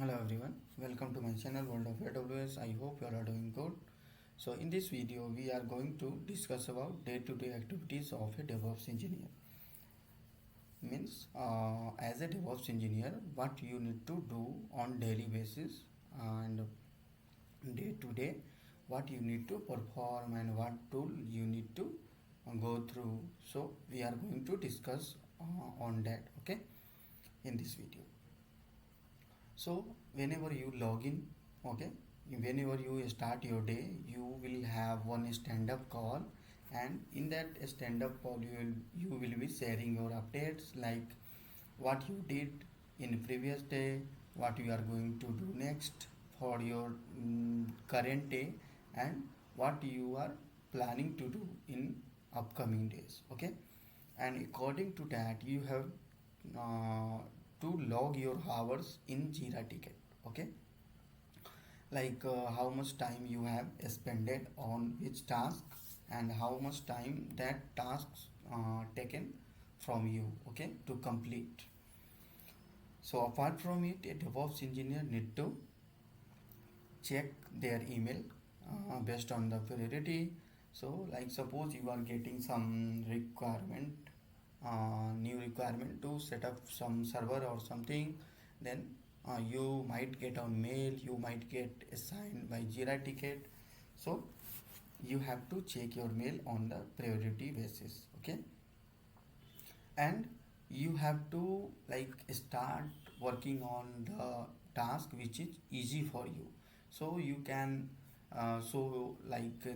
Hello everyone, welcome to my channel World of AWS. I hope you all are doing good. So in this video we are going to discuss about day-to-day activities of a DevOps engineer. Means as a DevOps engineer, what you need to do on daily basis and day to day, what you need to perform and what tool you need to go through. So we are going to discuss on that, okay, in this video. So whenever you log in, okay, whenever you start your day, you will have one stand-up call, and in that stand-up call you will be sharing your updates, like what you did in previous day, what you are going to do next for your current day, and what you are planning to do in upcoming days, okay. And according to that you have uh, to log your hours in Jira ticket, okay, like how much time you have spent on which task and how much time that tasks taken from you, okay, to complete. So apart from it, a DevOps engineer need to check their email based on the priority. So like suppose you are getting some requirement, new requirement to set up some server or something, then you might get on mail, you might get assigned by Jira ticket. So you have to check your mail on the priority basis, okay. And you have to like start working on the task which is easy for you. So you can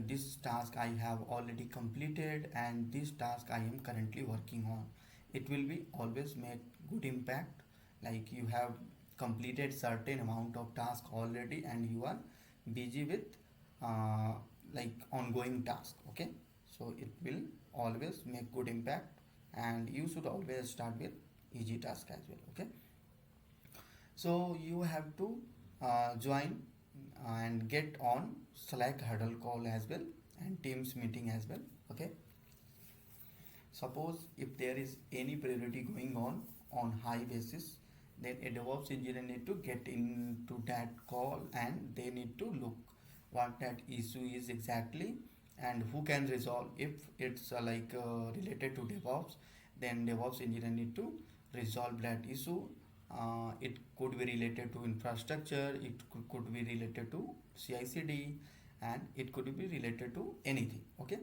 this task I have already completed and this task I am currently working on, it will be always make good impact, like you have completed certain amount of task already and you are busy with uh, like ongoing task, okay. So it will always make good impact, and you should always start with easy task as well, okay. So you have to join and get on Slack huddle call as well and Teams meeting as well, okay. Suppose if there is any priority going on high basis, then a DevOps engineer need to get into that call and they need to look what that issue is exactly and who can resolve. If it's related to DevOps, then DevOps engineer need to resolve that issue. It could be related to infrastructure, it could be related to CI/CD, and it could be related to anything, okay.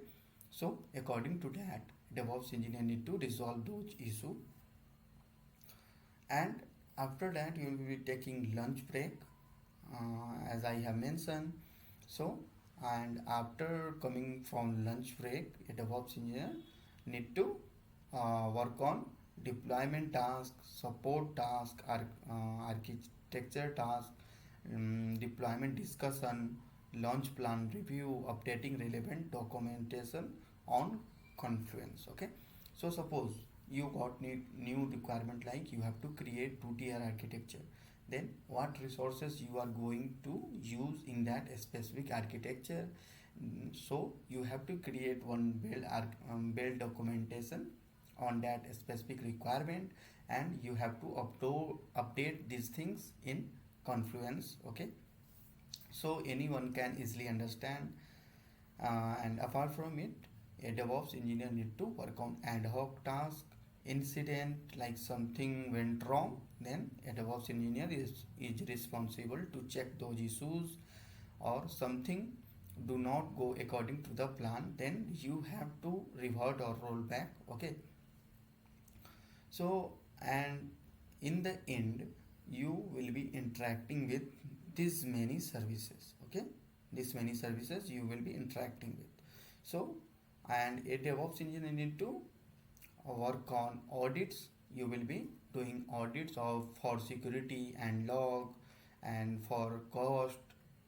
So according to that, DevOps engineer need to resolve those issues, and after that you will be taking lunch break, as I have mentioned. So and after coming from lunch break, a DevOps engineer need to work on deployment task, support task, architecture task, deployment discussion, launch plan review, updating relevant documentation on Confluence, okay. So suppose you got new requirement, like you have to create 2-tier architecture, then what resources you are going to use in that specific architecture. So you have to create one build documentation on that specific requirement, and you have to update these things in Confluence, okay. So anyone can easily understand, and apart from it, a DevOps engineer need to work on ad hoc task, incident, like something went wrong, then a DevOps engineer is responsible to check those issues, or something do not go according to the plan, then you have to revert or roll back, okay. So and in the end you will be interacting with these many services, okay. These many services you will be interacting with. So and a DevOps engineer need to work on audits. You will be doing audits of for security and log, and for cost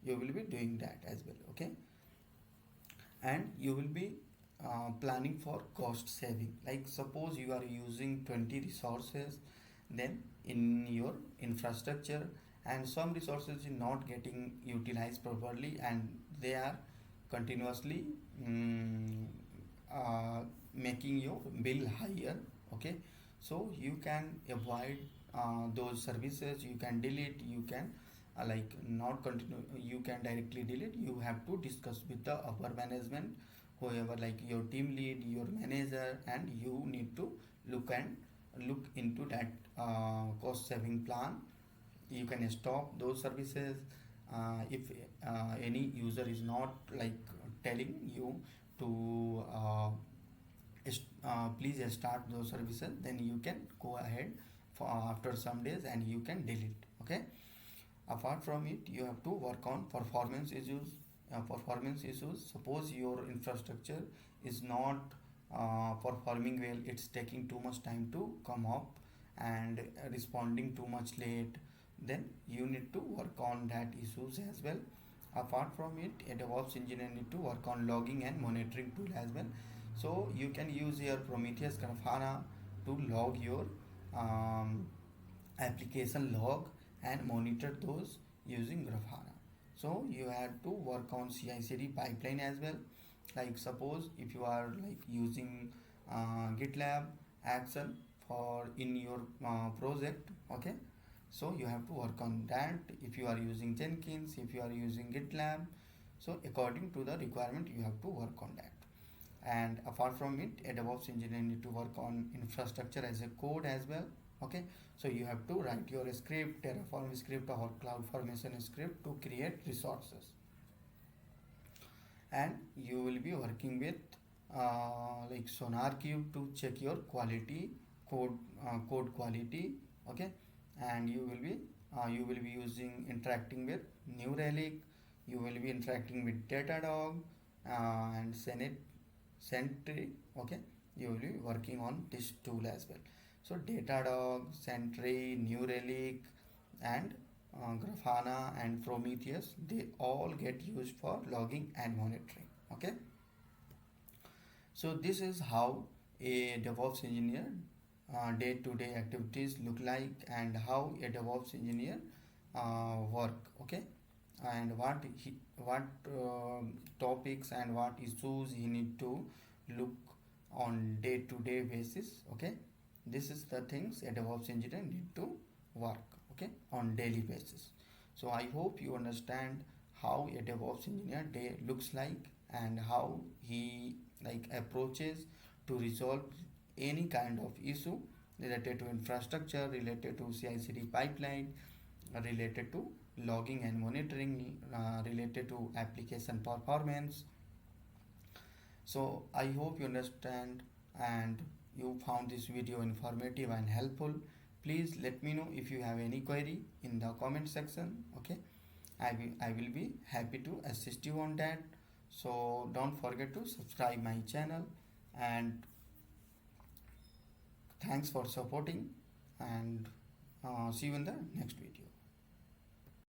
you will be doing that as well, okay. And you will be planning for cost saving, like suppose you are using 20 resources then in your infrastructure, and some resources is not getting utilized properly and they are continuously uh, making your bill higher, okay. So you can avoid those services, you can delete, you can like not continue, you can directly delete. You have to discuss with the upper management, whoever, like your team lead, your manager, and you need to look into that cost saving plan. You can stop those services. If any user is not like telling you to please start those services, then you can go ahead for after some days and you can delete. Okay, apart from it, you have to work on performance issues. Suppose your infrastructure is not performing well, it's taking too much time to come up and responding too much late, then you need to work on that issues as well. Apart from it, a DevOps engineer need to work on logging and monitoring tool as well. So you can use your Prometheus Grafana to log your um, application log and monitor those using Grafana. So you have to work on CI/CD pipeline as well. Like suppose if you are like using GitLab action for in your project, okay, so you have to work on that. If you are using Jenkins, if you are using GitLab, so according to the requirement you have to work on that. And apart from it, a DevOps engineer need to work on infrastructure as a code as well. Okay, so you have to write your script, Terraform script or CloudFormation script to create resources, and you will be working with like SonarQube to check your quality code quality. Okay, and you will be using interacting with New Relic. You will be interacting with Datadog and Sentry. Okay, you will be working on this tool as well. So Datadog, Sentry, New Relic, and Grafana and Prometheus, they all get used for logging and monitoring. Okay, so this is how a DevOps engineer day-to-day activities look like, and how a DevOps engineer work. Okay, and what topics and what issues he need to look on day-to-day basis. Okay, this is the things a DevOps engineer need to work, okay, on daily basis. So I hope you understand how a DevOps engineer day looks like, and how he like approaches to resolve any kind of issue related to infrastructure, related to CI/CD pipeline, related to logging and monitoring, related to application performance. So I hope you understand and you found this video informative and helpful. Please let me know if you have any query in the comment section. Okay, I will be happy to assist you on that. So don't forget to subscribe my channel, and thanks for supporting, and see you in the next video.